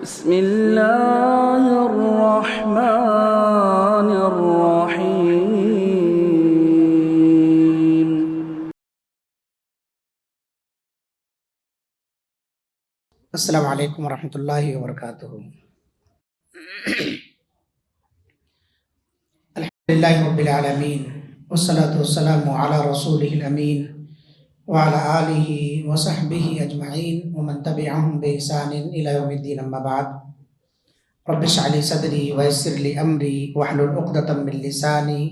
بسم الله الرحمن الرحيم. السلام علیکم ورحمۃ اللہ وبرکاتہ. الحمدللہ رب العالمین والصلاة والسلام علی رسولہ الامین وعلی آلہ وصحبہ اجمعین ومن تبعہم بإحسان الی یوم الدین. اما بعد، رب اشرح لی صدری ویسر لی امری واحلل عقدۃ من لسانی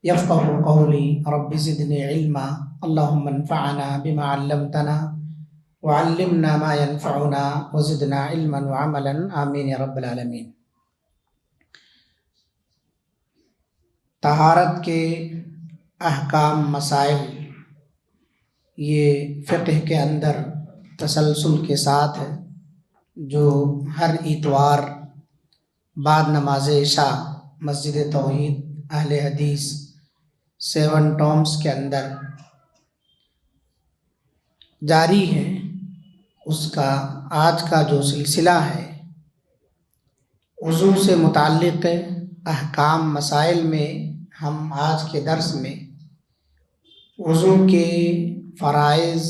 یفقہوا قولی. رب زدنی علما اللہم انفعنا بما علمتنا وعلمنا ما ينفعنا وزدنا علما وعملا آمین یا رب العالمین. طہارت کے احکام مسائل یہ فقہ کے اندر تسلسل کے ساتھ ہے، جو ہر اتوار بعد نماز عشاء مسجد توحید اہل حدیث 7 ٹامس کے اندر جاری ہے. اس کا آج کا جو سلسلہ ہے وضو سے متعلق احکام مسائل میں، ہم آج کے درس میں وضو کے فرائض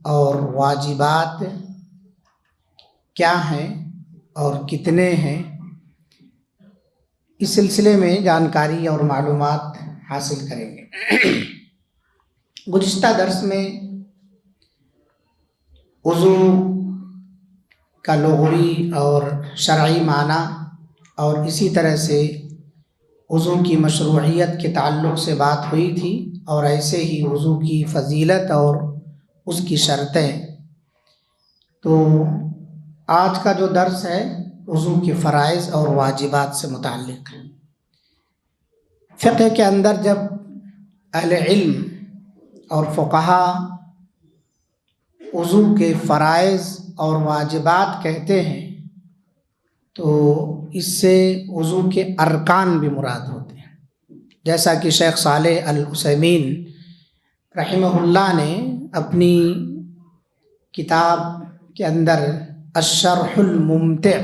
اور واجبات کیا ہیں اور کتنے ہیں، اس سلسلے میں جانکاری اور معلومات حاصل کریں گے. گزشتہ درس میں وضو کا لغوی اور شرعی معنی اور اسی طرح سے وضو کی مشروعیت کے تعلق سے بات ہوئی تھی، اور ایسے ہی وضو کی فضیلت اور اس کی شرطیں. تو آج کا جو درس ہے وضو کے فرائض اور واجبات سے متعلق ہے. فقہ کے اندر جب اہل علم اور فقہا وضو کے فرائض اور واجبات کہتے ہیں تو اس سے وضو کے ارکان بھی مراد ہوتے ہیں، جیسا کہ شیخ صالح العثیمین رحمہ اللہ نے اپنی کتاب کے اندر الشرح الممتع،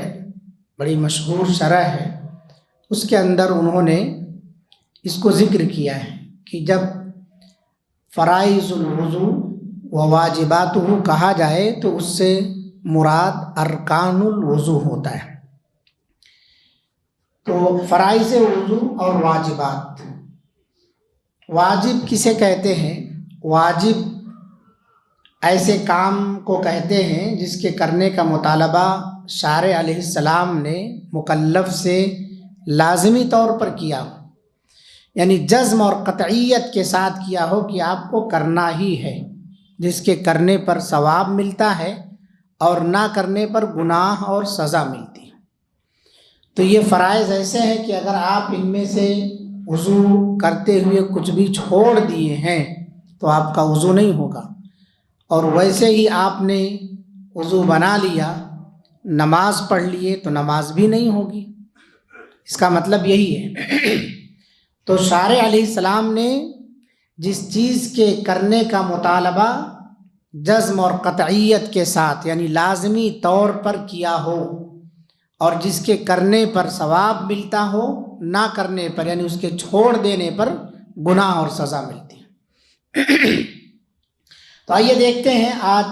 بڑی مشہور شرح ہے، اس کے اندر انہوں نے اس کو ذکر کیا ہے کہ جب فرائض الوضو و واجباتہ کہا جائے تو اس سے مراد ارکان الوضو ہوتا ہے. تو فرائض وضو اور واجبات، واجب کسے کہتے ہیں؟ واجب ایسے کام کو کہتے ہیں جس کے کرنے کا مطالبہ شارع علیہ السلام نے مکلف سے لازمی طور پر کیا ہو، یعنی جزم اور قطعیت کے ساتھ کیا ہو کہ آپ کو کرنا ہی ہے، جس کے کرنے پر ثواب ملتا ہے اور نہ کرنے پر گناہ اور سزا ملتی ہے. تو یہ فرائض ایسے ہیں کہ اگر آپ ان میں سے وضو کرتے ہوئے کچھ بھی چھوڑ دیے ہیں تو آپ کا وضو نہیں ہوگا، اور ویسے ہی آپ نے وضو بنا لیا، نماز پڑھ لیے تو نماز بھی نہیں ہوگی. اس کا مطلب یہی ہے. تو شارع علیہ السلام نے جس چیز کے کرنے کا مطالبہ جزم اور قطعیت کے ساتھ یعنی لازمی طور پر کیا ہو اور جس کے کرنے پر ثواب ملتا ہو، نہ کرنے پر یعنی اس کے چھوڑ دینے پر گناہ اور سزا ملتی ہے. تو آئیے دیکھتے ہیں آج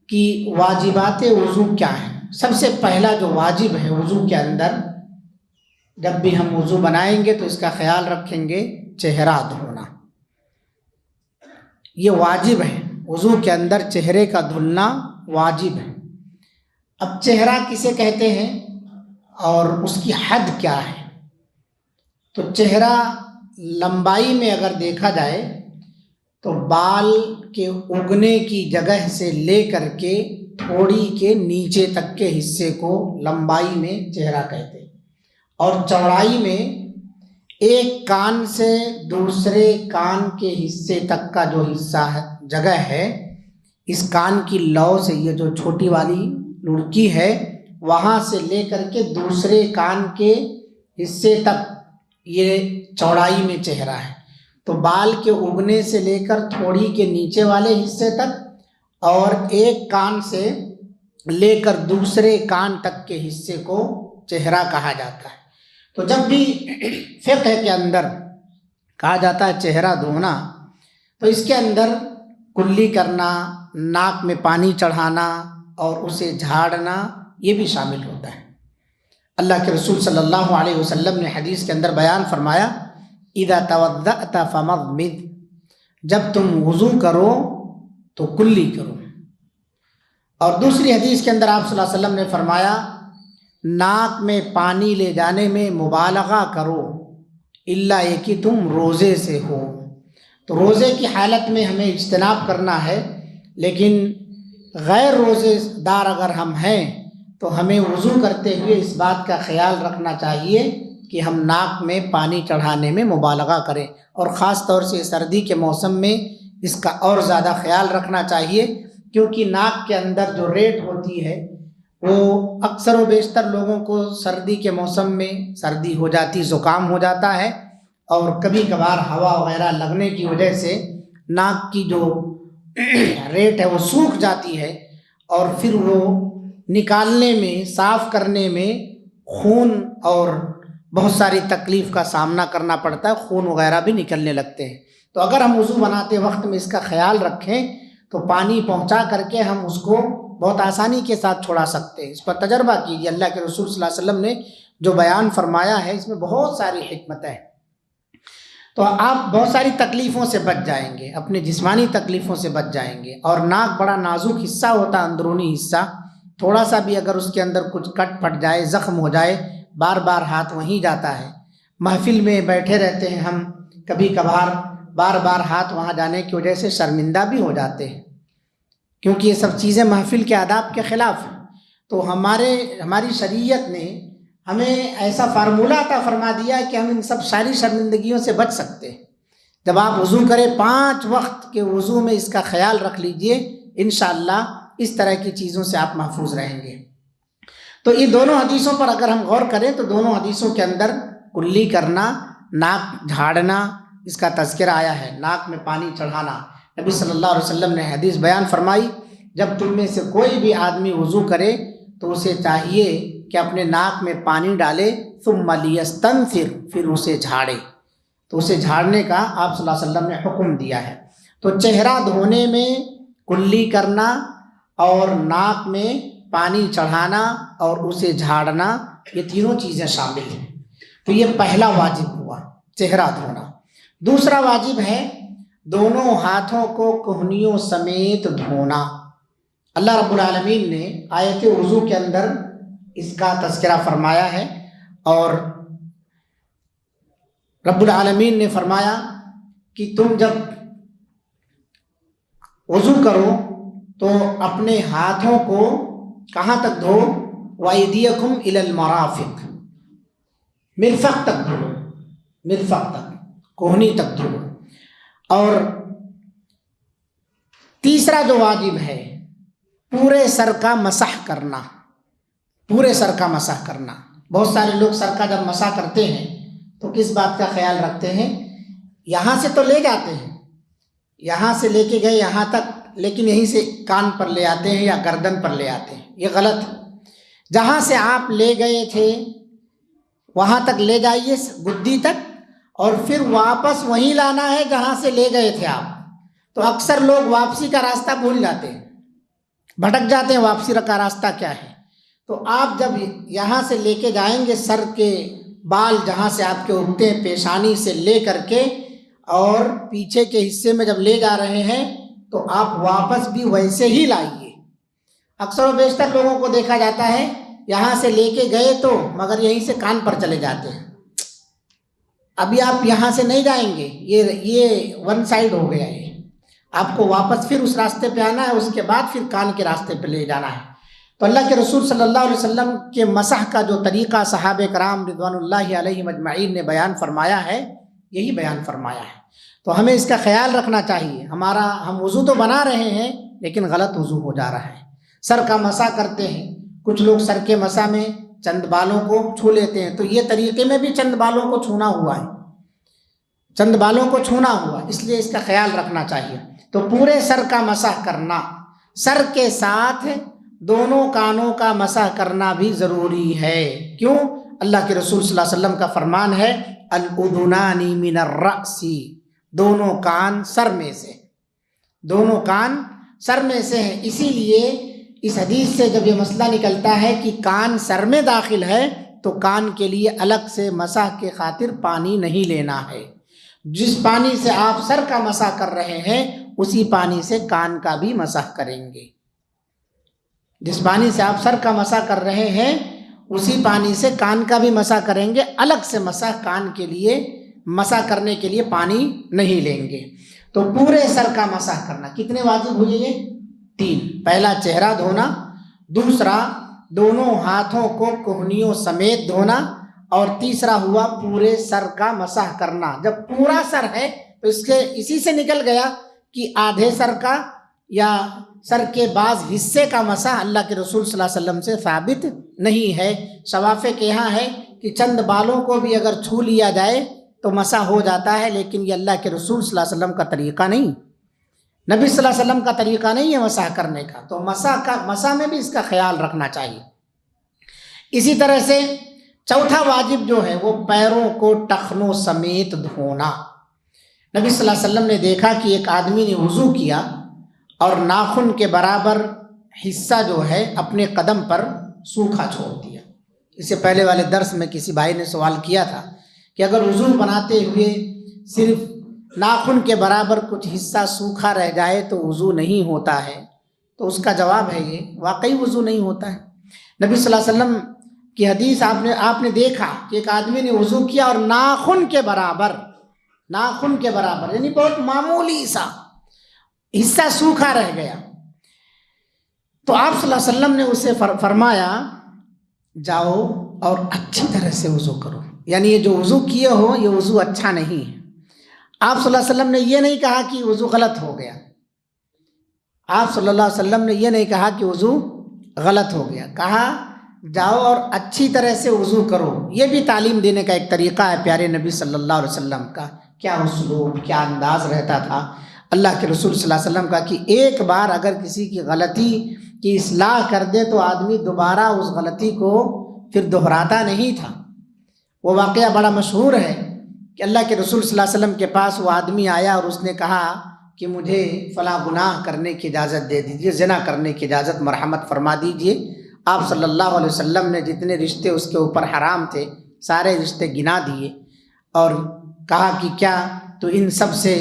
کی واجبات وضو کیا ہیں. سب سے پہلا جو واجب ہے وضو کے اندر، جب بھی ہم وضو بنائیں گے تو اس کا خیال رکھیں گے، چہرہ دھونا. یہ واجب ہے، وضو کے اندر چہرے کا دھلنا واجب ہے. اب چہرہ کسے کہتے ہیں اور اس کی حد کیا ہے؟ تو چہرہ لمبائی میں اگر دیکھا جائے تو بال کے اگنے کی جگہ سے لے کر کے تھوڑی کے نیچے تک کے حصے کو لمبائی میں چہرہ کہتے ہیں، اور چوڑائی میں ایک کان سے دوسرے کان کے حصے تک کا جو حصہ ہے، جگہ ہے، اس کان کی لو سے یہ جو چھوٹی والی لڑکی ہے وہاں سے لے کر کے دوسرے کان کے حصے تک یہ چوڑائی میں چہرہ ہے. تو بال کے اگنے سے لے کر تھوڑی کے نیچے والے حصے تک اور ایک کان سے لے کر دوسرے کان تک کے حصے کو چہرہ کہا جاتا ہے۔ تو جب بھی فقہ کے اندر کہا جاتا ہے چہرہ دھونا، تو اس کے اندر کلی کرنا، ناک میں پانی چڑھانا اور اسے جھاڑنا یہ بھی شامل ہوتا ہے۔ اللہ کے رسول صلی اللہ علیہ وسلم نے حدیث کے اندر بیان فرمایا اذا توضأت فمضمض، جب تم وضو کرو تو کلی کرو۔ اور دوسری حدیث کے اندر آپ صلی اللہ علیہ وسلم نے فرمایا ناک میں پانی لے جانے میں مبالغہ کرو الا یہ کہ تم روزے سے ہو۔ تو روزے کی حالت میں ہمیں اجتناب کرنا ہے، لیکن غیر روزے دار اگر ہم ہیں تو ہمیں وضو کرتے ہوئے اس بات کا خیال رکھنا چاہیے کہ ہم ناک میں پانی چڑھانے میں مبالغہ کریں، اور خاص طور سے سردی کے موسم میں اس کا اور زیادہ خیال رکھنا چاہیے، کیونکہ ناک کے اندر جو ریٹ ہوتی ہے وہ اکثر و بیشتر لوگوں کو سردی کے موسم میں سردی ہو جاتی، زکام ہو جاتا ہے، اور کبھی کبھار ہوا وغیرہ لگنے کی وجہ سے ناک کی جو ریٹ ہے وہ سوکھ جاتی ہے، اور پھر وہ نکالنے میں، صاف کرنے میں خون اور بہت ساری تکلیف کا سامنا کرنا پڑتا ہے، خون وغیرہ بھی نکلنے لگتے ہیں۔ تو اگر ہم وضو بناتے وقت میں اس کا خیال رکھیں تو پانی پہنچا کر کے ہم اس کو بہت آسانی کے ساتھ چھوڑا سکتے ہیں۔ اس پر تجربہ کیجیے، اللہ کے رسول صلی اللہ علیہ وسلم نے جو بیان فرمایا ہے اس میں بہت ساری حکمت ہے، تو آپ بہت ساری تکلیفوں سے بچ جائیں گے، اپنے جسمانی تکلیفوں سے بچ جائیں گے۔ اور ناک بڑا نازک حصہ ہوتا ہے، اندرونی حصہ، تھوڑا سا بھی اگر اس کے اندر کچھ کٹ پھٹ جائے، زخم ہو جائے، بار بار ہاتھ وہیں جاتا ہے۔ محفل میں بیٹھے رہتے ہیں ہم، کبھی کبھار بار بار ہاتھ وہاں جانے کی وجہ سے شرمندہ بھی ہو جاتے ہیں، کیونکہ یہ سب چیزیں محفل کے آداب کے خلاف ہیں۔ تو ہماری شریعت نے ہمیں ایسا فارمولہ عطا فرما دیا کہ ہم ان سب ساری شرمندگیوں سے بچ سکتے ہیں۔ جب آپ وضو کریں 5 وقت کے وضو میں اس کا خیال رکھ لیجئے، انشاءاللہ اس طرح کی چیزوں سے آپ محفوظ رہیں گے۔ تو یہ دونوں حدیثوں پر اگر ہم غور کریں تو دونوں حدیثوں کے اندر کلی کرنا، ناک جھاڑنا، اس کا تذکرہ آیا ہے، ناک میں پانی چڑھانا۔ نبی صلی اللہ علیہ وسلم نے حدیث بیان فرمائی جب تم میں سے کوئی بھی آدمی وضو کرے تو اسے چاہیے کہ اپنے ناک میں پانی ڈالے، ثم لیستنثر، پھر اسے جھاڑے۔ تو اسے جھاڑنے کا آپ صلی اللہ علیہ وسلم نے حکم دیا ہے۔ تو چہرہ دھونے میں کلی کرنا اور ناک میں پانی چڑھانا اور اسے جھاڑنا، یہ تینوں چیزیں شامل ہیں۔ تو یہ پہلا واجب ہوا، چہرہ دھونا۔ دوسرا واجب ہے دونوں ہاتھوں کو کہنیوں سمیت دھونا۔ اللہ رب العالمین نے آیت وضو کے اندر اس کا تذکرہ فرمایا ہے، اور رب العالمین نے فرمایا کہ تم جب وضو کرو تو اپنے ہاتھوں کو کہاں تک دھو؟ وَأَيْدِيَكُمْ إِلَى الْمَرَافِقِ، مرفق تک دھو، مرفق تک، کوہنی تک دھو۔ اور تیسرا جو واجب ہے پورے سر کا مسح کرنا، پورے سر کا مسح کرنا۔ بہت سارے لوگ سر کا جب مسح کرتے ہیں تو کس بات کا خیال رکھتے ہیں؟ یہاں سے تو لے جاتے ہیں، یہاں سے لے کے گئے یہاں تک، لیکن یہیں سے کان پر لے آتے ہیں یا گردن پر لے آتے ہیں۔ یہ غلط ہے۔ جہاں سے آپ لے گئے تھے وہاں تک لے جائیے، گدی تک، اور پھر واپس وہیں لانا ہے جہاں سے لے گئے تھے آپ۔ تو اکثر لوگ واپسی کا راستہ بھول جاتے ہیں، بھٹک جاتے ہیں، واپسی کا راستہ کیا ہے۔ تو آپ جب یہاں سے لے کے جائیں گے، سر کے بال جہاں سے آپ کے اگتے ہیں، پیشانی سے لے کر کے اور پیچھے کے حصے میں جب لے جا رہے ہیں تو آپ واپس بھی ویسے ہی لائیے۔ اکثر و بیشتر لوگوں کو دیکھا جاتا ہے یہاں سے لے کے گئے تو مگر یہیں سے کان پر چلے جاتے ہیں۔ ابھی آپ یہاں سے نہیں جائیں گے، یہ ون سائڈ ہو گیا ہے، آپ کو واپس پھر اس راستے پہ آنا ہے، اس کے بعد پھر کان کے راستے پہ لے جانا ہے۔ تو اللہ کے رسول صلی اللہ علیہ وسلم کے مسح کا جو طریقہ صحابہ کرام رضوان اللہ علیہم اجمعین نے بیان فرمایا ہے، یہی بیان فرمایا ہے۔ تو ہمیں اس کا خیال رکھنا چاہیے۔ ہم وضو تو بنا رہے ہیں لیکن غلط وضو ہو جا رہا ہے۔ سر کا مسح کرتے ہیں، کچھ لوگ سر کے مسح میں چند بالوں کو چھو لیتے ہیں، تو یہ طریقے میں بھی چند بالوں کو چھونا ہوا ہے، چند بالوں کو چھونا ہوا، اس لیے اس کا خیال رکھنا چاہیے۔ تو پورے سر کا مسح کرنا، سر کے ساتھ دونوں کانوں کا مسح کرنا بھی ضروری ہے۔ کیوں؟ اللہ کے رسول صلی اللہ علیہ وسلم کا فرمان ہے الاذنان من الرأس، دونوں کان سر میں سے، دونوں کان سر میں سے ہیں۔ اسی لیے اس حدیث سے جب یہ مسئلہ نکلتا ہے کہ کان سر میں داخل ہے تو کان کے لیے الگ سے مسح کے خاطر پانی نہیں لینا ہے۔ جس پانی سے آپ سر کا مسح کر رہے ہیں اسی پانی سے کان کا بھی مسح کریں گے۔ جس پانی سے آپ سر کا مسح کر رہے ہیں اسی پانی سے کان کا بھی مسح کریں گے، الگ سے مسح کان کے لیے مسح کرنے کے لیے پانی نہیں لیں گے۔ تو پورے سر کا مسح کرنا کتنے واجب ہوئے؟ یہ 3۔ پہلا چہرہ دھونا، دوسرا دونوں ہاتھوں کو کوہنیوں سمیت دھونا، اور تیسرا ہوا پورے سر کا مسح کرنا۔ جب پورا سر ہے تو اسی سے نکل گیا کہ آدھے سر کا یا سر کے بعض حصے کا مسح اللہ کے رسول صلی اللہ علیہ وسلم سے ثابت نہیں ہے۔ شوافے کے یہاں ہے کہ چند بالوں کو بھی اگر چھو لیا جائے تو مسح ہو جاتا ہے، لیکن یہ اللہ کے رسول صلی اللہ علیہ وسلم کا طریقہ نہیں، نبی صلی اللہ علیہ وسلم کا طریقہ نہیں ہے مسح کرنے کا۔ تو مسح میں بھی اس کا خیال رکھنا چاہیے۔ اسی طرح سے چوتھا واجب جو ہے وہ پیروں کو ٹخنوں سمیت دھونا۔ نبی صلی اللہ علیہ وسلم نے دیکھا کہ ایک آدمی نے وضو کیا اور ناخن کے برابر حصہ جو ہے اپنے قدم پر سوکھا چھوڑ دیا۔ اس سے پہلے والے درس میں کسی بھائی نے سوال کیا تھا کہ اگر وضو بناتے ہوئے صرف ناخن کے برابر کچھ حصہ سوکھا رہ جائے تو وضو نہیں ہوتا ہے، تو اس کا جواب ہے یہ واقعی وضو نہیں ہوتا ہے۔ نبی صلی اللہ علیہ وسلم کی حدیث آپ نے دیکھا کہ ایک آدمی نے وضو کیا اور ناخن کے برابر یعنی بہت معمولی سا حصہ سوکھا رہ گیا، تو آپ صلی اللہ علیہ وسلم نے اسے فرمایا جاؤ اور اچھی طرح سے وضو کرو، یعنی یہ جو وضو کیے ہو یہ وضو اچھا نہیں ہے۔ آپ صلی اللہ علیہ وسلم نے یہ نہیں کہا کہ وضو غلط ہو گیا، آپ صلی اللہ علیہ وسلم نے یہ نہیں کہا کہ وضو غلط ہو گیا، کہا جاؤ اور اچھی طرح سے وضو کرو۔ یہ بھی تعلیم دینے کا ایک طریقہ ہے پیارے نبی صلی اللہ علیہ وسلم کا۔ کیا اسلوب، کیا انداز رہتا تھا اللہ کے رسول صلی اللہ علیہ وسلم کا کہ ایک بار اگر کسی کی غلطی کی اصلاح کر دے تو آدمی دوبارہ اس غلطی کو پھر دہراتا نہیں تھا۔ وہ واقعہ بڑا مشہور ہے کہ اللہ کے رسول صلی اللہ علیہ وسلم کے پاس وہ آدمی آیا اور اس نے کہا کہ مجھے فلاں گناہ کرنے کی اجازت دے دیجیے، زنا کرنے کی اجازت مرحمت فرما دیجیے۔ آپ صلی اللہ علیہ وسلم نے جتنے رشتے اس کے اوپر حرام تھے سارے رشتے گنا دیے اور کہا کہ کیا تو ان سب سے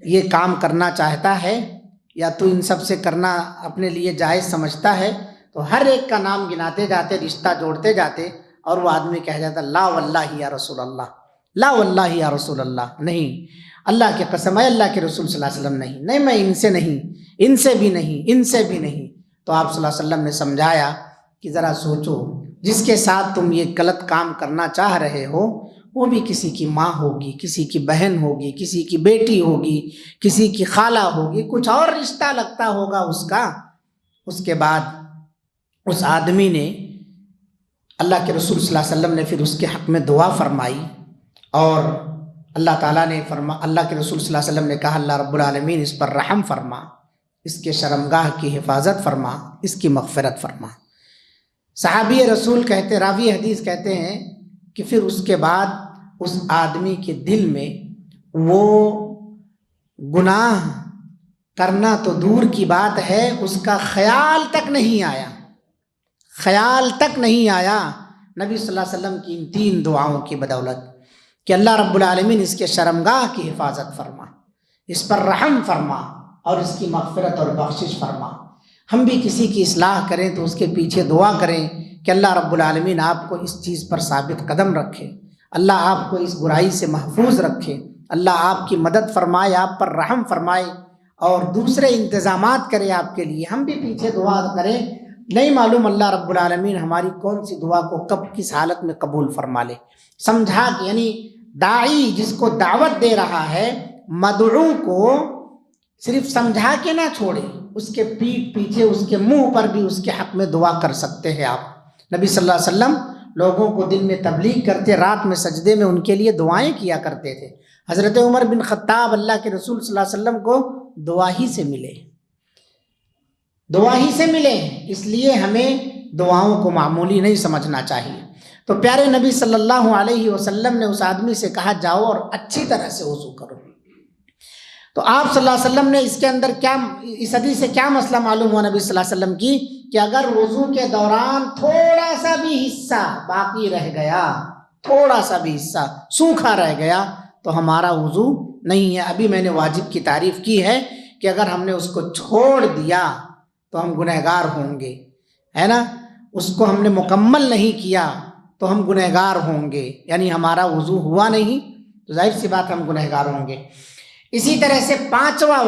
یہ کام کرنا چاہتا ہے یا تو ان سب سے کرنا اپنے لیے جائز سمجھتا ہے؟ تو ہر ایک کا نام گناتے جاتے، رشتہ جوڑتے جاتے، اور وہ آدمی کہہ جاتا لا واللہ یا رسول اللہ، لا واللہ یا رسول اللہ، نہیں اللہ کی قسم ہے اللہ کے رسول صلی اللہ علیہ وسلم نہیں میں ان سے نہیں، ان سے بھی نہیں، ان سے بھی نہیں۔ تو آپ صلی اللہ علیہ وسلم نے سمجھایا کہ ذرا سوچو جس کے ساتھ تم یہ غلط کام کرنا چاہ رہے ہو وہ بھی کسی کی ماں ہوگی، کسی کی بہن ہوگی، کسی کی بیٹی ہوگی، کسی کی خالہ ہوگی، کچھ اور رشتہ لگتا ہوگا اس کا۔ اس کے بعد اس آدمی نے اللہ کے رسول صلی اللہ علیہ وسلم نے پھر اس کے حق میں دعا فرمائی، اور اللہ تعالیٰ نے اللہ کے رسول صلی اللہ علیہ وسلم نے کہا اللہ رب العالمین اس پر رحم فرما، اس کے شرمگاہ کی حفاظت فرما، اس کی مغفرت فرما۔ صحابی رسول کہتے، راوی حدیث کہتے ہیں کہ پھر اس کے بعد اس آدمی کے دل میں وہ گناہ کرنا تو دور کی بات ہے، اس کا خیال تک نہیں آیا نبی صلی اللہ علیہ وسلم کی ان 3 دعاؤں کی بدولت کہ اللہ رب العالمین اس کے شرمگاہ کی حفاظت فرما، اس پر رحم فرما اور اس کی مغفرت اور بخشش فرما۔ ہم بھی کسی کی اصلاح کریں تو اس کے پیچھے دعا کریں کہ اللہ رب العالمین آپ کو اس چیز پر ثابت قدم رکھے، اللہ آپ کو اس برائی سے محفوظ رکھے، اللہ آپ کی مدد فرمائے، آپ پر رحم فرمائے اور دوسرے انتظامات کرے آپ کے لیے۔ ہم بھی پیچھے دعا کریں، نہیں معلوم اللہ رب العالمین ہماری کون سی دعا کو کب کس حالت میں قبول فرما لے۔ سمجھا کہ یعنی داعی جس کو دعوت دے رہا ہے مدعو کو صرف سمجھا کے نہ چھوڑے، اس کے پیٹھ پیچھے اس کے منہ پر بھی اس کے حق میں دعا کر سکتے ہیں آپ۔ نبی صلی اللہ علیہ وسلم لوگوں کو دن میں تبلیغ کرتے، رات میں سجدے میں ان کے لیے دعائیں کیا کرتے تھے۔ حضرت عمر بن خطاب اللہ کے رسول صلی اللہ علیہ وسلم کو دعا ہی سے ملے، دعا ہی سے ملے ہیں، اس لیے ہمیں دعاؤں کو معمولی نہیں سمجھنا چاہیے۔ تو پیارے نبی صلی اللہ علیہ وسلم نے اس آدمی سے کہا جاؤ اور اچھی طرح سے وضو کرو۔ تو آپ صلی اللہ علیہ وسلم نے اس کے اندر کیا، اس حدیث سے کیا مسئلہ معلوم ہوا نبی صلی اللہ علیہ وسلم کی، کہ اگر وضو کے دوران تھوڑا سا بھی حصہ باقی رہ گیا، تھوڑا سا بھی حصہ سوکھا رہ گیا تو ہمارا وضو نہیں ہے۔ ابھی میں نے واجب کی تعریف کی ہے کہ اگر ہم نے اس کو چھوڑ دیا تو ہم گنہگار ہوں گے، ہے نا، اس کو ہم نے مکمل نہیں کیا تو ہم گنہگار ہوں گے، یعنی ہمارا وضو ہوا نہیں تو ظاہر سی بات ہم گنہگار ہوں گے۔ اسی طرح سے پانچواں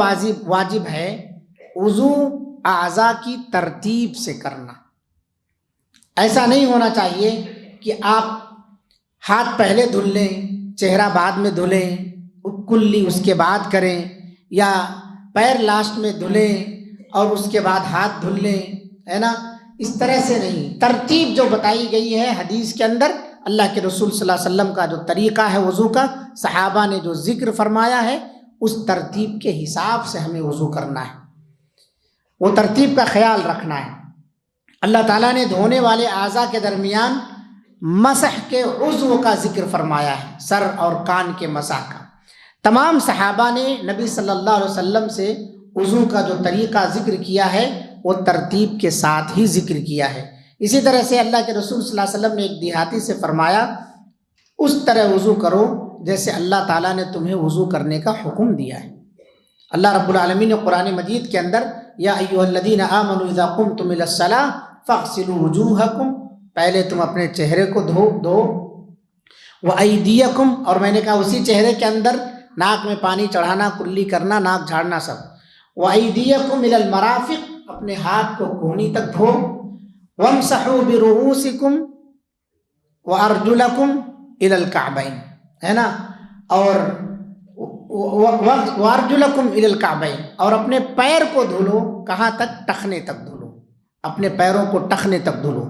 واجب ہے وضو اعضاء کی ترتیب سے کرنا۔ ایسا نہیں ہونا چاہیے کہ آپ ہاتھ پہلے دھل لیں، چہرہ بعد میں دھلیں، کلی اس کے بعد کریں، یا پیر لاسٹ میں دھلیں اور اس کے بعد ہاتھ دھل لیں، ہے نا، اس طرح سے نہیں۔ ترتیب جو بتائی گئی ہے حدیث کے اندر، اللہ کے رسول صلی اللہ علیہ وسلم کا جو طریقہ ہے وضو کا، صحابہ نے جو ذکر فرمایا ہے، اس ترتیب کے حساب سے ہمیں وضو کرنا ہے، وہ ترتیب کا خیال رکھنا ہے۔ اللہ تعالیٰ نے دھونے والے اعضاء کے درمیان مسح کے عضو کا ذکر فرمایا ہے، سر اور کان کے مسح کا۔ تمام صحابہ نے نبی صلی اللہ علیہ وسلم سے وضو کا جو طریقہ ذکر کیا ہے وہ ترتیب کے ساتھ ہی ذکر کیا ہے۔ اسی طرح سے اللہ کے رسول صلی اللہ علیہ وسلم نے ایک دیہاتی سے فرمایا اس طرح وضو کرو جیسے اللہ تعالیٰ نے تمہیں وضو کرنے کا حکم دیا ہے۔ اللہ رب العالمین نے قرآن مجید کے اندر یا ایھا الذین آمنوا اذا قمتم الی الصلاۃ فاغسلوا وجوہکم، پہلے تم اپنے چہرے کو دھو، وایدیکم، اور میں نے کہا اسی چہرے کے اندر ناک میں پانی چڑھانا، کلی کرنا، ناک جھاڑنا سب، وایدیکم الی المرافق، اپنے ہاتھ کو کہنی تک دھو، وامسحوا برؤوسکم وارجلکم الی الکعبین، ہے نا، اور وارجلکم الی الکعبین، اور اپنے پیر کو دھلو، کہاں تک؟ ٹخنے تک دھلو، اپنے پیروں کو ٹخنے تک دھلو۔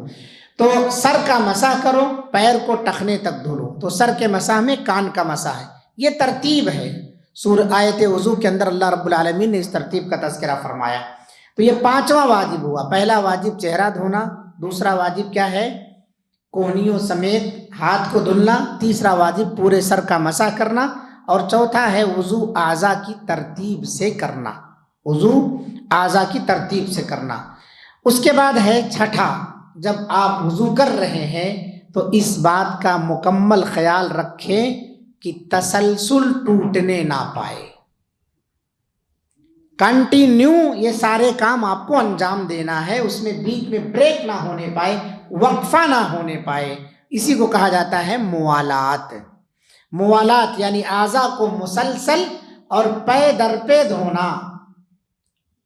تو سر کا مسح کرو، پیر کو ٹخنے تک دھلو، تو سر کے مسح میں کان کا مسح ہے، یہ ترتیب ہے۔ آیت وضو کے اندر اللہ رب العالمین نے اس ترتیب کا تذکرہ فرمایا۔ تو یہ پانچواں واجب ہوا۔ پہلا واجب چہرہ دھونا، دوسرا واجب کیا ہے؟ کوہنیوں سمیت ہاتھ کو دھلنا، تیسرا واجب پورے سر کا مسح کرنا، اور چوتھا ہے وضو اعضاء کی ترتیب سے کرنا، وضو اعضاء کی ترتیب سے کرنا۔ اس کے بعد ہے چھٹا، جب آپ وضو کر رہے ہیں تو اس بات کا مکمل خیال رکھیں کہ تسلسل ٹوٹنے نہ پائے، کنٹینیو یہ سارے کام آپ کو انجام دینا ہے، اس میں بیچ میں بریک نہ ہونے پائے، وقفہ نہ ہونے پائے۔ اسی کو کہا جاتا ہے موالات۔ موالات یعنی اعضاء کو مسلسل اور پے در پے دھونا،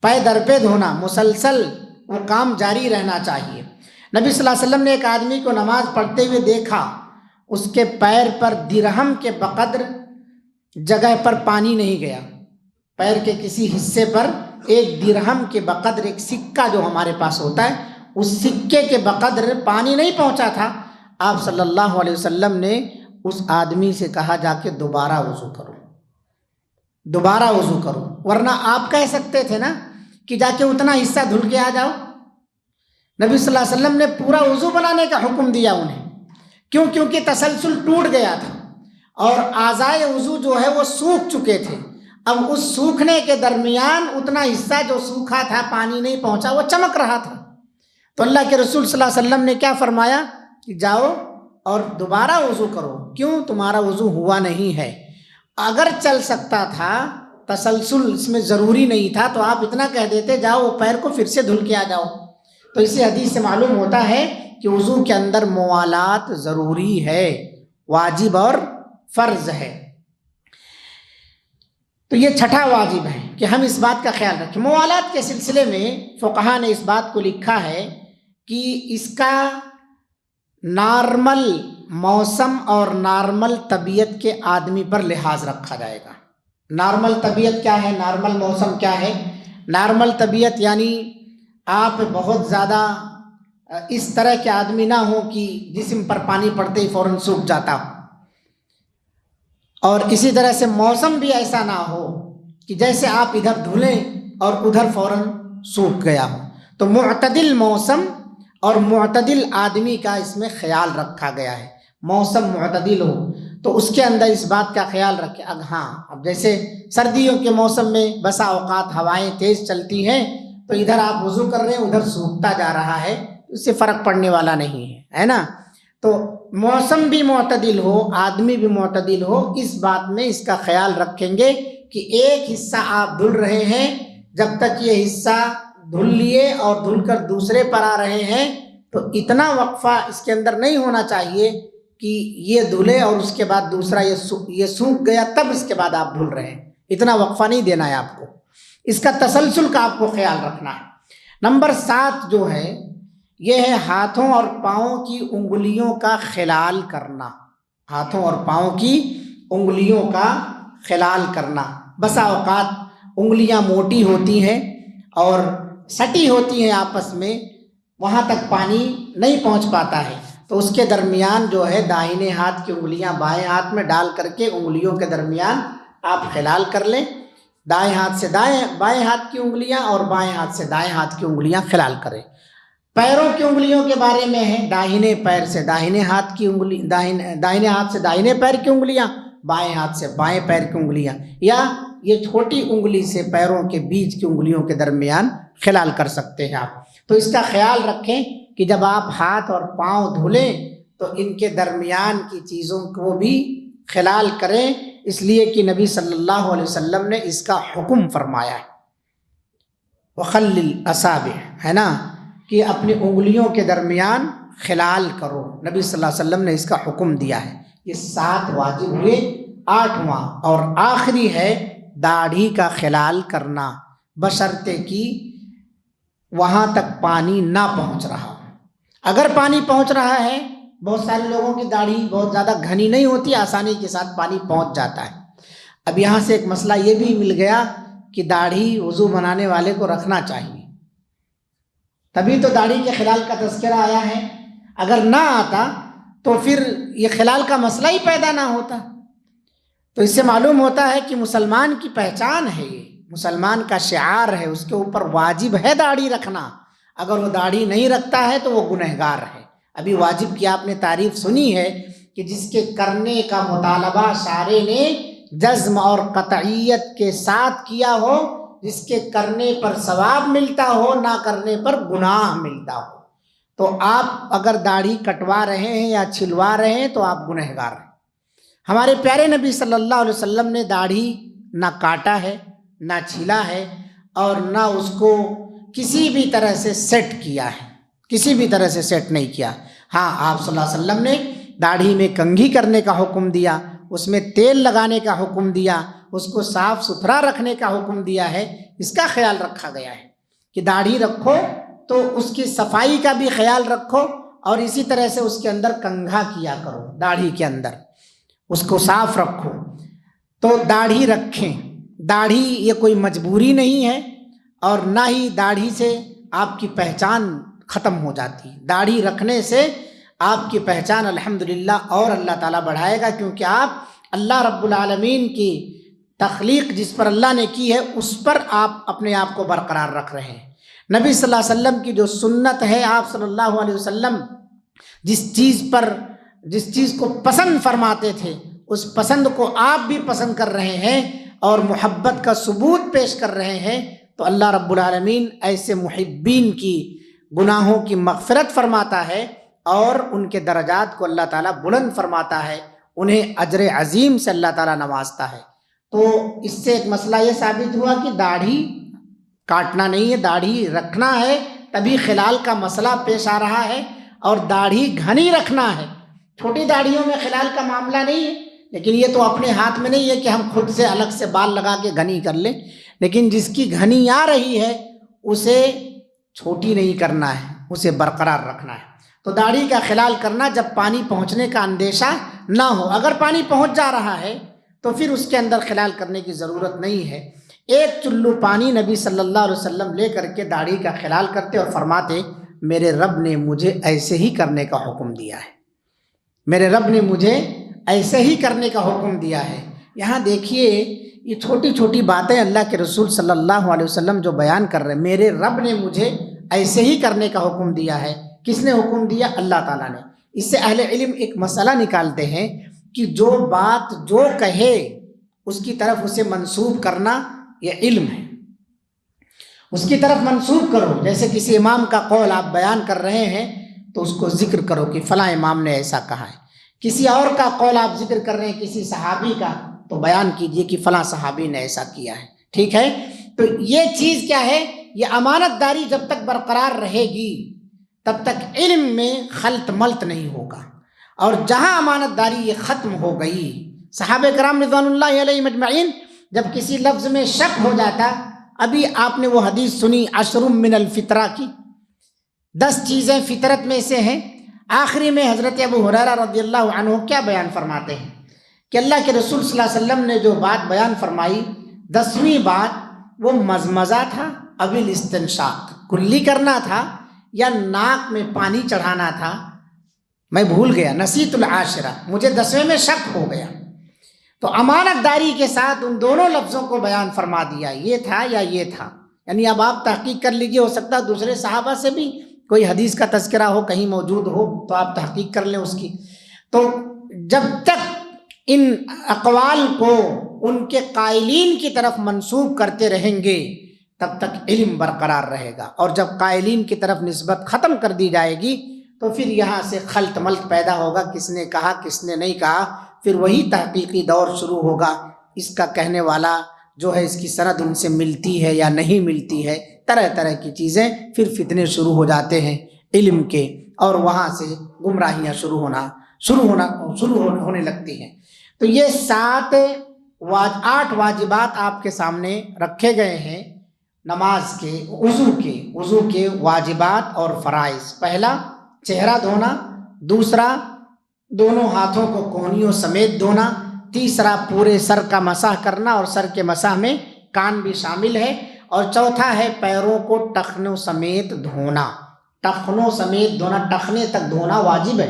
پے در پے دھونا، مسلسل وہ کام جاری رہنا چاہیے۔ نبی صلی اللہ علیہ وسلم نے ایک آدمی کو نماز پڑھتے ہوئے دیکھا، اس کے پیر پر درہم کے بقدر جگہ پر پانی نہیں گیا، پیر کے کسی حصے پر ایک درہم کے بقدر، ایک سکہ جو ہمارے پاس ہوتا ہے، اس سکے کے بقدر پانی نہیں پہنچا تھا۔ آپ صلی اللہ علیہ وسلم نے اس آدمی سے کہا جا کے دوبارہ وضو کرو، دوبارہ وضو کرو، ورنہ آپ کہہ سکتے تھے نا کہ جا کے اتنا حصہ دھل کے آ جاؤ۔ نبی صلی اللہ علیہ وسلم نے پورا وضو بنانے کا حکم دیا انہیں، کیوں؟ کیونکہ تسلسل ٹوٹ گیا تھا اور اعضائے وضو جو ہے وہ سوکھ چکے تھے۔ اب اس سوکھنے کے درمیان اتنا حصہ جو سوکھا تھا، پانی نہیں پہنچا، وہ چمک رہا تھا۔ تو اللہ کے رسول صلی اللہ علیہ وسلم نے کیا فرمایا کہ جاؤ اور دوبارہ وضو کرو، کیوں؟ تمہارا وضو ہوا نہیں ہے۔ اگر چل سکتا تھا، تسلسل اس میں ضروری نہیں تھا، تو آپ اتنا کہہ دیتے جاؤ وہ پیر کو پھر سے دھل کے آ جاؤ۔ تو اسی حدیث سے معلوم ہوتا ہے کہ وضو کے اندر موالات ضروری ہے، واجب اور فرض ہے۔ تو یہ چھٹا واجب ہے کہ ہم اس بات کا خیال رکھیں۔ موالات کے سلسلے میں فقہا نے اس بات کو لکھا ہے کہ اس کا نارمل موسم اور نارمل طبیعت کے آدمی پر لحاظ رکھا جائے گا۔ نارمل طبیعت کیا ہے؟ نارمل موسم کیا ہے؟ نارمل طبیعت یعنی آپ بہت زیادہ اس طرح کے آدمی نہ ہوں کہ جسم پر پانی پڑتے ہی فوراً سوکھ جاتا ہو، اور اسی طرح سے موسم بھی ایسا نہ ہو کہ جیسے آپ ادھر دھلیں اور ادھر فوراً سوکھ گیا ہو۔ تو معتدل موسم اور معتدل آدمی کا اس میں خیال رکھا گیا ہے. موسم معتدل ہو تو اس کے اندر اس بات کا خیال رکھے. اب جیسے سردیوں کے موسم میں بسا اوقات ہوائیں تیز چلتی ہیں تو ادھر آپ وضو کر رہے ہیں ادھر سوکھتا جا رہا ہے، اس سے فرق پڑنے والا نہیں ہے نا. تو موسم بھی معتدل ہو، آدمی بھی معتدل ہو، اس بات میں اس کا خیال رکھیں گے کہ ایک حصہ آپ دھل رہے ہیں، جب تک یہ حصہ دھل لیے اور دھل کر دوسرے پر آ رہے ہیں تو اتنا وقفہ اس کے اندر نہیں ہونا چاہیے کہ یہ دھلے اور اس کے بعد دوسرا یہ سوکھ گیا تب اس کے بعد آپ دھل رہے ہیں. اتنا وقفہ نہیں دینا ہے آپ کو، اس کا تسلسل کا آپ کو خیال رکھنا ہے. نمبر 7 جو ہے یہ ہے ہاتھوں اور پاؤں کی انگلیوں کا خلال کرنا. ہاتھوں اور پاؤں کی انگلیوں کا خلال کرنا. بسا اوقات انگلیاں موٹی ہوتی ہیں اور سٹی ہوتی ہیں آپس میں، وہاں تک پانی نہیں پہنچ پاتا ہے، تو اس کے درمیان جو ہے داہنے ہاتھ کی انگلیاں بائیں ہاتھ میں ڈال کر کے انگلیوں کے درمیان آپ خلال کر لیں. دائیں ہاتھ سے بائیں ہاتھ کی انگلیاں اور بائیں ہاتھ سے دائیں ہاتھ کی انگلیاں خلال کریں. پیروں کی انگلیوں کے بارے میں ہے داہنے پیر سے داہنے ہاتھ کی انگلی، داہنے ہاتھ سے داہنے پیر کی انگلیاں، بائیں ہاتھ سے بائیں پیر کی انگلیاں، یا یہ چھوٹی انگلی سے پیروں کے بیچ کی انگلیوں کے درمیان خلال کر سکتے ہیں آپ. تو اس کا خیال رکھیں کہ جب آپ ہاتھ اور پاؤں دھلیں تو ان کے درمیان کی چیزوں کو بھی خلال کریں، اس لیے کہ نبی صلی اللہ علیہ وسلم نے اس کا حکم فرمایا ہے. وخلل الاصابع ہے نا، کہ اپنی انگلیوں کے درمیان خلال کرو. نبی صلی اللہ علیہ وسلم نے اس کا حکم دیا ہے. یہ 7 واجب ہوئے. 8واں اور آخری ہے داڑھی کا خلال کرنا، بشرطے کہ وہاں تک پانی نہ پہنچ رہا ہو. اگر پانی پہنچ رہا ہے، بہت سارے لوگوں کی داڑھی بہت زیادہ گھنی نہیں ہوتی، آسانی کے ساتھ پانی پہنچ جاتا ہے. اب یہاں سے ایک مسئلہ یہ بھی مل گیا کہ داڑھی وضو بنانے والے کو رکھنا چاہیے، تبھی تو داڑھی کے خلال کا تذکرہ آیا ہے. اگر نہ آتا تو پھر یہ خلال کا مسئلہ ہی پیدا نہ ہوتا. تو اس سے معلوم ہوتا ہے کہ مسلمان کی پہچان ہے، یہ مسلمان کا شعار ہے، اس کے اوپر واجب ہے داڑھی رکھنا. اگر وہ داڑھی نہیں رکھتا ہے تو وہ گنہگار ہے. ابھی واجب کی آپ نے تعریف سنی ہے کہ جس کے کرنے کا مطالبہ شارع نے جزم اور قطعیت کے ساتھ کیا ہو، جس کے کرنے پر ثواب ملتا ہو، نہ کرنے پر گناہ ملتا ہو. تو آپ اگر داڑھی کٹوا رہے ہیں یا چھلوا رہے ہیں تو آپ گنہگار ہیں. ہمارے پیارے نبی صلی اللہ علیہ وسلم نے داڑھی نہ کاٹا ہے، نہ چھلا ہے، اور نہ اس کو کسی بھی طرح سے سیٹ کیا ہے، کسی بھی طرح سے سیٹ نہیں کیا. ہاں، آپ صلی اللہ علیہ وسلم نے داڑھی میں کنگھی کرنے کا حکم دیا، اس میں تیل لگانے کا حکم دیا، اس کو صاف ستھرا رکھنے کا حکم دیا ہے. اس کا خیال رکھا گیا ہے کہ داڑھی رکھو تو اس کی صفائی کا بھی خیال رکھو، اور اسی طرح سے اس کے اندر کنگھا کیا کرو، داڑھی کے اندر اس کو صاف رکھو. تو داڑھی رکھیں. داڑھی یہ کوئی مجبوری نہیں ہے، اور نہ ہی داڑھی سے آپ کی پہچان ختم ہو جاتی. داڑھی رکھنے سے آپ کی پہچان الحمدللہ اور اللہ تعالیٰ بڑھائے گا، کیونکہ آپ اللہ رب العالمین کی تخلیق جس پر اللہ نے کی ہے اس پر آپ اپنے آپ کو برقرار رکھ رہے ہیں. نبی صلی اللہ علیہ وسلم کی جو سنت ہے، آپ صلی اللہ علیہ وسلم جس چیز کو پسند فرماتے تھے، اس پسند کو آپ بھی پسند کر رہے ہیں اور محبت کا ثبوت پیش کر رہے ہیں. تو اللہ رب العالمین ایسے محبین کی گناہوں کی مغفرت فرماتا ہے اور ان کے درجات کو اللہ تعالیٰ بلند فرماتا ہے، انہیں اجر عظیم سے اللہ تعالیٰ نوازتا ہے. تو اس سے ایک مسئلہ یہ ثابت ہوا کہ داڑھی کاٹنا نہیں ہے، داڑھی رکھنا ہے، تبھی خلال کا مسئلہ پیش آ رہا ہے. اور داڑھی گھنی رکھنا ہے. چھوٹی داڑھیوں میں خلال کا معاملہ نہیں ہے، لیکن یہ تو اپنے ہاتھ میں نہیں ہے کہ ہم خود سے الگ سے بال لگا کے گھنی کر لیں. لیکن جس کی گھنی آ رہی ہے اسے چھوٹی نہیں کرنا ہے، اسے برقرار رکھنا ہے. تو داڑھی کا خلال کرنا جب پانی پہنچنے کا اندیشہ نہ ہو. اگر پانی پہنچ جا رہا ہے تو پھر اس کے اندر خلال کرنے کی ضرورت نہیں ہے. ایک چلو پانی نبی صلی اللہ علیہ وسلم لے کر کے داڑھی کا خلال کرتے اور فرماتے میرے رب نے مجھے ایسے ہی کرنے کا حکم دیا ہے، میرے رب نے مجھے ایسے ہی کرنے کا حکم دیا ہے. یہاں دیکھیے یہ چھوٹی چھوٹی باتیں اللہ کے رسول صلی اللہ علیہ وسلم جو بیان کر رہے ہیں، میرے رب نے مجھے ایسے ہی کرنے کا حکم دیا ہے۔ کس نے حکم دیا؟ اللہ تعالیٰ نے۔ اس سے اہل علم ایک مسئلہ نکالتے ہیں کہ جو بات جو کہے اس کی طرف اسے منسوب کرنا یہ علم ہے، اس کی طرف منسوب کرو۔ جیسے کسی امام کا قول آپ بیان کر رہے ہیں تو اس کو ذکر کرو کہ فلاں امام نے ایسا کہا ہے۔ کسی اور کا قول آپ ذکر کر رہے ہیں کسی صحابی کا تو بیان کیجئے کہ فلاں صحابی نے ایسا کیا ہے، ٹھیک ہے؟ تو یہ چیز کیا ہے؟ یہ امانت داری جب تک برقرار رہے گی تب تک علم میں خلط ملط نہیں ہوگا، اور جہاں امانت داری یہ ختم ہو گئی، صحابہ کرام رضوان اللہ علیہم اجمعین جب کسی لفظ میں شک ہو جاتا، ابھی آپ نے وہ حدیث سنی 10 من الفطرہ کی، 10 چیزیں فطرت میں سے ہیں۔ آخری میں حضرت ابو ہریرہ رضی اللہ عنہ کیا بیان فرماتے ہیں کہ اللہ کے رسول صلی اللہ علیہ وسلم نے جو بات بیان فرمائی، 10ویں بات وہ مزمزہ تھا، ابھی الاستنشاق، کلی کرنا تھا یا ناک میں پانی چڑھانا تھا، میں بھول گیا، نسیت العاشرہ، مجھے 10ویں میں شک ہو گیا۔ تو امانت داری کے ساتھ ان دونوں لفظوں کو بیان فرما دیا، یہ تھا یا یہ تھا۔ یعنی اب آپ تحقیق کر لیجیے، ہو سکتا ہے دوسرے صحابہ سے بھی کوئی حدیث کا تذکرہ ہو، کہیں موجود ہو تو آپ تحقیق کر لیں اس کی۔ تو جب تک ان اقوال کو ان کے قائلین کی طرف منسوب کرتے رہیں گے تب تک علم برقرار رہے گا، اور جب قائلین کی طرف نسبت ختم کر دی جائے گی تو پھر یہاں سے خلط ملط پیدا ہوگا، کس نے کہا کس نے نہیں کہا، پھر وہی تحقیقی دور شروع ہوگا۔ اس کا کہنے والا جو ہے اس کی سند ان سے ملتی ہے یا نہیں ملتی ہے، طرح طرح کی چیزیں، پھر فتنے شروع ہو جاتے ہیں علم کے، اور وہاں سے گمراہیاں شروع ہونے لگتی ہیں۔ تو یہ 8 واجبات آپ کے سامنے رکھے گئے ہیں نماز کے، وضو کے واجبات اور فرائض۔ پہلا چہرہ دھونا، دوسرا دونوں ہاتھوں کو کونیوں سمیت دھونا، تیسرا پورے سر کا مسح کرنا اور سر کے مسح میں کان بھی شامل ہے، اور چوتھا ہے پیروں کو ٹخنوں سمیت دھونا۔ ٹخنوں سمیت دھونا، ٹخنے تک دھونا واجب ہے،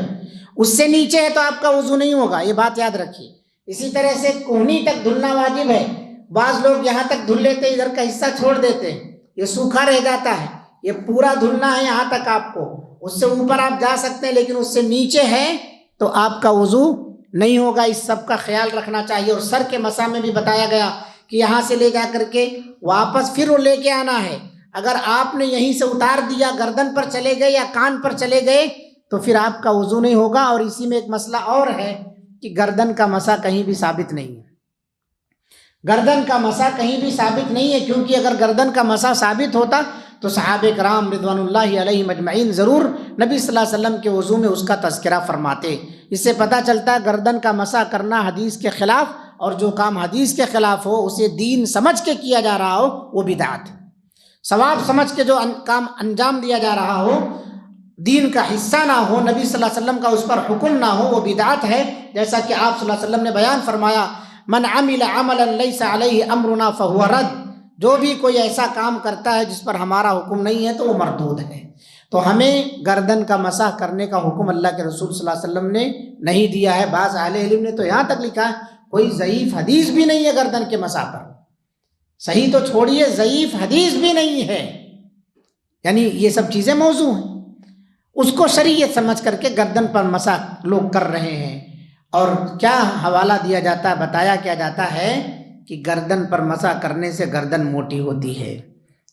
اس سے نیچے ہے تو آپ کا وضو نہیں ہوگا، یہ بات یاد رکھیے۔ اسی طرح سے کونی تک دھلنا واجب ہے، بعض لوگ یہاں تک دھل لیتے ادھر کا حصہ چھوڑ دیتے ہیں، یہ سوکھا رہ جاتا ہے، یہ پورا دھلنا ہے یہاں تک آپ کو، اس سے اوپر آپ جا سکتے ہیں لیکن اس سے نیچے ہے تو آپ کا وضو نہیں ہوگا۔ اس سب کا خیال رکھنا چاہیے۔ اور سر کے مسح میں بھی بتایا گیا کہ یہاں سے لے جا کر کے واپس پھر وہ لے کے آنا ہے۔ اگر آپ نے یہیں سے اتار دیا، گردن پر چلے گئے یا کان پر چلے گئے تو پھر آپ کا وضو نہیں ہوگا۔ اور اسی میں ایک مسئلہ اور ہے کہ گردن کا مسح کہیں بھی ثابت نہیں ہے، گردن کا مسح کہیں بھی ثابت نہیں ہے، کیونکہ اگر گردن کا مسح ثابت ہوتا تو صحابہ کرام رضوان اللہ علیہم اجمعین ضرور نبی صلی اللہ علیہ وسلم کے وضو میں اس کا تذکرہ فرماتے۔ اس سے پتہ چلتا ہے گردن کا مسح کرنا حدیث کے خلاف، اور جو کام حدیث کے خلاف ہو اسے دین سمجھ کے کیا جا رہا ہو وہ بدعت ہے۔ ثواب سمجھ کے جو کام انجام دیا جا رہا ہو، دین کا حصہ نہ ہو، نبی صلی اللہ علیہ وسلم کا اس پر حکم نہ ہو، وہ بدعت ہے۔ جیسا کہ آپ صلی اللہ علیہ وسلم نے بیان فرمایا، من عمل عملا لیس علیہ امرنا فہو رد، جو بھی کوئی ایسا کام کرتا ہے جس پر ہمارا حکم نہیں ہے تو وہ مردود ہے۔ تو ہمیں گردن کا مسح کرنے کا حکم اللہ کے رسول صلی اللہ علیہ وسلم نے نہیں دیا ہے۔ بعض اہل علم نے تو یہاں تک لکھا ہے کوئی ضعیف حدیث بھی نہیں ہے گردن کے مسح پر، صحیح تو چھوڑیے ضعیف حدیث بھی نہیں ہے، یعنی یہ سب چیزیں موضوع ہیں، اس کو شریعت سمجھ کر کے گردن پر مسح لوگ کر رہے ہیں۔ اور کیا حوالہ دیا جاتا ہے، بتایا کیا جاتا ہے کہ گردن پر مسح کرنے سے گردن موٹی ہوتی ہے،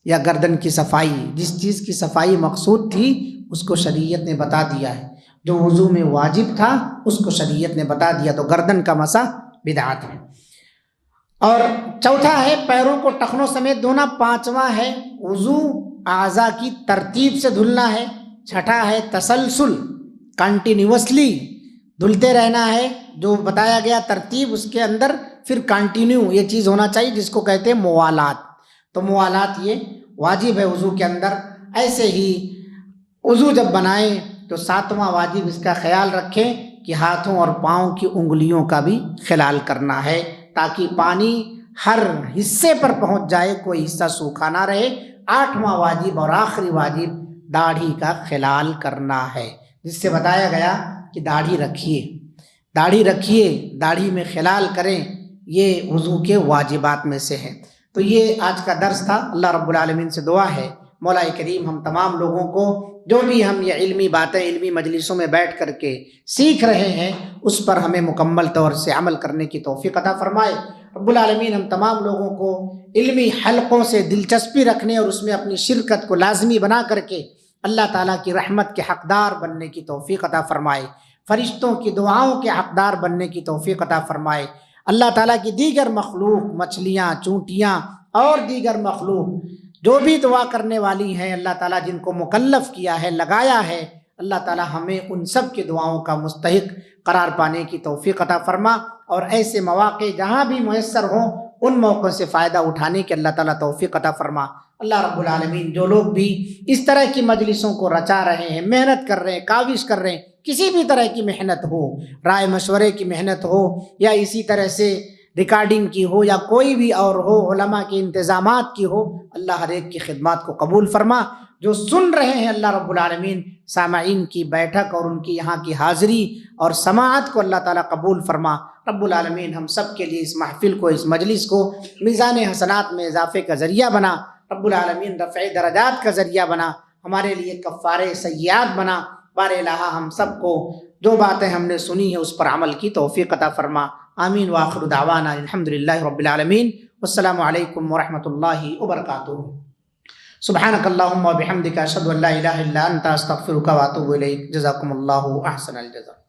یا گردن کی صفائی، جس چیز کی صفائی مقصود تھی اس کو شریعت نے بتا دیا ہے، جو وضو میں واجب تھا اس کو شریعت نے بتا دیا، تو گردن کا مسح بدعت ہے۔ اور چوتھا ہے پیروں کو ٹخنوں سمیت دھونا، پانچواں ہے وضو اعضاء کی ترتیب سے دھلنا ہے، چھٹا ہے تسلسل، کنٹینیوسلی دھلتے رہنا ہے، جو بتایا گیا ترتیب اس کے اندر پھر کنٹینیو یہ چیز ہونا چاہیے جس کو کہتے ہیں موالات، تو موالات یہ واجب ہے وضو کے اندر۔ ایسے ہی وضو جب بنائیں تو 7واں واجب اس کا خیال رکھیں کہ ہاتھوں اور پاؤں کی انگلیوں کا بھی خلال کرنا ہے تاکہ پانی ہر حصے پر پہنچ جائے، کوئی حصہ سوکھا نہ رہے۔ 8واں واجب اور آخری واجب داڑھی کا خلال کرنا ہے، جس سے بتایا گیا کہ داڑھی رکھیے، داڑھی میں خلال کریں، یہ وضو کے واجبات میں سے ہے۔ تو یہ آج کا درس تھا۔ اللہ رب العالمین سے دعا ہے مولا کریم ہم تمام لوگوں کو جو بھی ہم یہ علمی باتیں علمی مجلسوں میں بیٹھ کر کے سیکھ رہے ہیں اس پر ہمیں مکمل طور سے عمل کرنے کی توفیق عطا فرمائے۔ رب العالمین ہم تمام لوگوں کو علمی حلقوں سے دلچسپی رکھنے اور اس میں اپنی شرکت کو لازمی بنا کر کے اللہ تعالیٰ کی رحمت کے حقدار بننے کی توفیق عطا فرمائے، فرشتوں کی دعاؤں کے حقدار بننے کی توفیق عطا فرمائے۔ اللہ تعالیٰ کی دیگر مخلوق، مچھلیاں، چونٹیاں اور دیگر مخلوق جو بھی دعا کرنے والی ہیں، اللہ تعالیٰ جن کو مکلف کیا ہے، لگایا ہے، اللہ تعالیٰ ہمیں ان سب کی دعاؤں کا مستحق قرار پانے کی توفیق عطا فرما، اور ایسے مواقع جہاں بھی میسر ہوں ان موقعوں سے فائدہ اٹھانے کی اللہ تعالیٰ توفیق عطا فرما۔ اللہ رب العالمین جو لوگ بھی اس طرح کی مجلسوں کو رچا رہے ہیں، محنت کر رہے ہیں، کاوش کر رہے ہیں، کسی بھی طرح کی محنت ہو، رائے مشورے کی محنت ہو یا اسی طرح سے ریکارڈنگ کی ہو یا کوئی بھی اور ہو، علماء کے انتظامات کی ہو، اللہ ہر ایک کی خدمات کو قبول فرما۔ جو سن رہے ہیں اللہ رب العالمین سامعین کی بیٹھک اور ان کی یہاں کی حاضری اور سماعت کو اللہ تعالیٰ قبول فرما۔ رب العالمین ہم سب کے لیے اس محفل کو، اس مجلس کو میزان حسنات میں اضافے کا ذریعہ بنا، رب العالمین رفع درجات کا ذریعہ بنا، ہمارے لیے کفارے سیئات بنا۔ بار الہ ہم سب کو جو باتیں ہم نے سنی ہیں اس پر عمل کی توفیق عطا فرما۔ آمین وآخر دعوانا الحمدللہ رب العالمین، والسلام علیکم ورحمۃ اللہ وبرکاتہ۔ سبحانک اللہم وبحمدک، اشہد ان لا الہ الا انت، استغفرک واتوب الیک۔ جزاکم اللہ احسن الجزاء۔